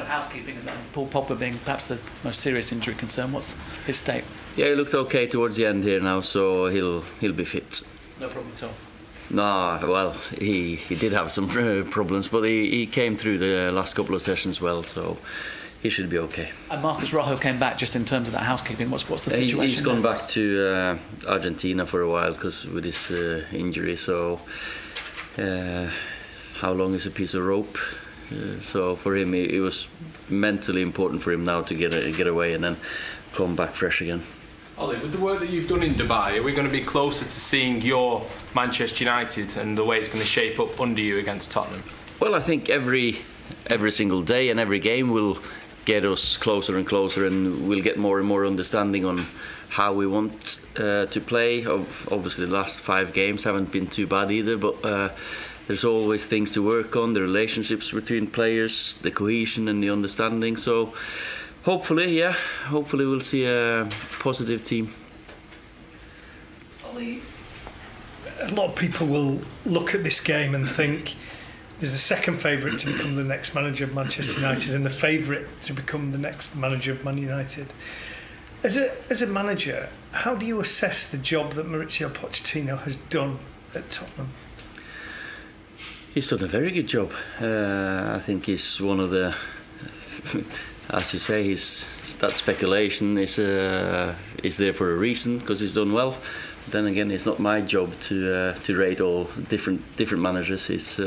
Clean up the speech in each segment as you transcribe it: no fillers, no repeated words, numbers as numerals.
of housekeeping and Paul Pogba being perhaps the most serious injury concern. What's his state? Yeah, he looked okay towards the end here now, so he'll be fit. No problem at all. No, well, he did have some problems, but he came through the last couple of sessions well, so he should be okay. And Marcus Rojo came back just in terms of that housekeeping. What's the situation? He's gone back to Argentina for a while because with his injury. So how long is a piece of rope? So for him, it was mentally important for him now to get away and then come back fresh again. Ollie, with the work that you've done in Dubai, are we going to be closer to seeing your Manchester United and the way it's going to shape up under you against Tottenham? Well, I think every single day and every game will get us closer and closer, and we'll get more and more understanding on how we want to play. Obviously, the last 5 games haven't been too bad either, but there's always things to work on, the relationships between players, the cohesion and the understanding. So hopefully we'll see a positive team. Ollie, a lot of people will look at this game and think there's the second favourite to become the next manager of Manchester United and the favourite to become the next manager of Man United. As a manager, how do you assess the job that Mauricio Pochettino has done at Tottenham? He's done a very good job. I think he's one of the, as you say, that speculation is there for a reason because he's done well. Then again, it's not my job to rate all different managers. It's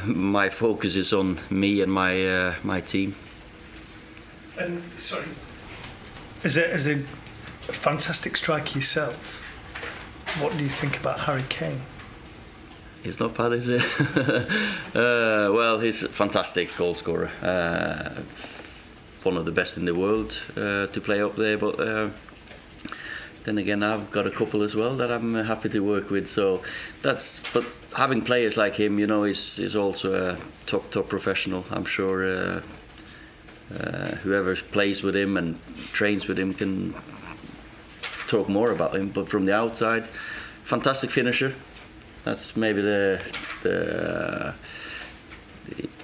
my focus is on me and my team. And sorry, as a fantastic striker yourself, what do you think about Harry Kane? He's not bad, is he? Well, he's a fantastic goal scorer. One of the best in the world to play up there, but then again, I've got a couple as well that I'm happy to work with. So but having players like him, you know, is also a top professional. I'm sure whoever plays with him and trains with him can talk more about him. But from the outside, fantastic finisher. That's maybe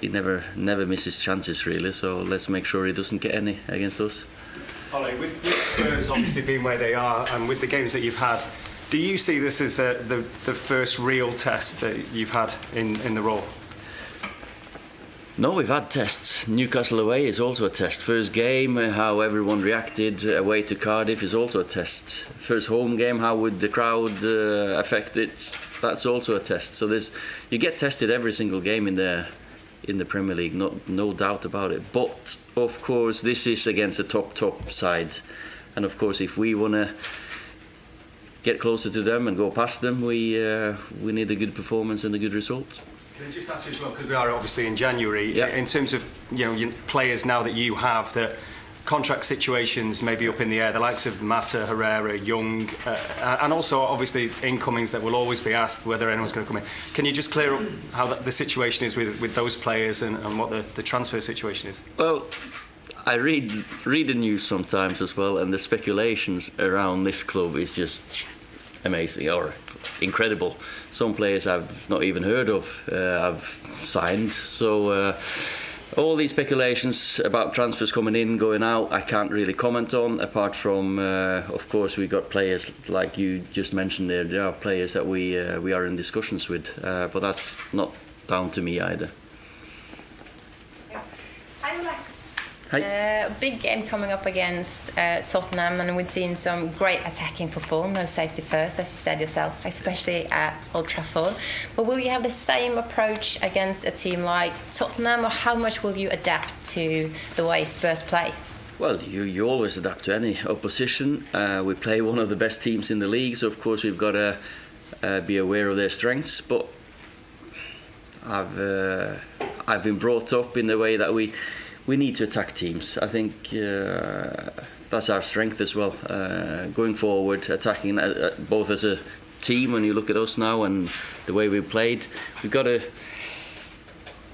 he never misses chances really. So let's make sure he doesn't get any against us. Ollie, with Spurs obviously being where they are and with the games that you've had, do you see this as the first real test that you've had in the role? No, we've had tests. Newcastle away is also a test. First game, how everyone reacted away to Cardiff is also a test. First home game, how would the crowd affect it? That's also a test. So you get tested every single game in the Premier League, no doubt about it. But of course, this is against a top side, and of course, if we want to get closer to them and go past them, we need a good performance and a good result. Can I just ask you as well, because we are obviously in January, yeah. In terms of your players now that you have, that contract situations may be up in the air, the likes of Mata, Herrera, Young, and also obviously incomings that will always be asked whether anyone's going to come in. Can you just clear up how the situation is with those players and what the transfer situation is? Well, I read the news sometimes as well, and the speculations around this club is just amazing or incredible. Some players I've not even heard of have signed. So all these speculations about transfers coming in, going out, I can't really comment on, apart from, of course, we got players like you just mentioned there. There are players that we are in discussions with, but that's not down to me either. Big game coming up against Tottenham, and we've seen some great attacking football, no safety first, as you said yourself, especially at Old Trafford. But will you have the same approach against a team like Tottenham, or how much will you adapt to the way Spurs play? Well, you always adapt to any opposition. We play one of the best teams in the league, so of course we've got to be aware of their strengths. But I've been brought up in the way that we need to attack teams. I think that's our strength as well. Going forward, attacking both as a team. When you look at us now and the way we played,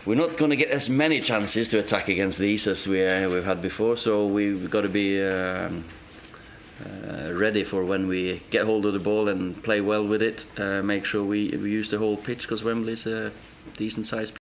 we're not going to get as many chances to attack against these as we've had before. So we've got to be ready for when we get hold of the ball and play well with it. Make sure we use the whole pitch, because Wembley's a decent sized pitch.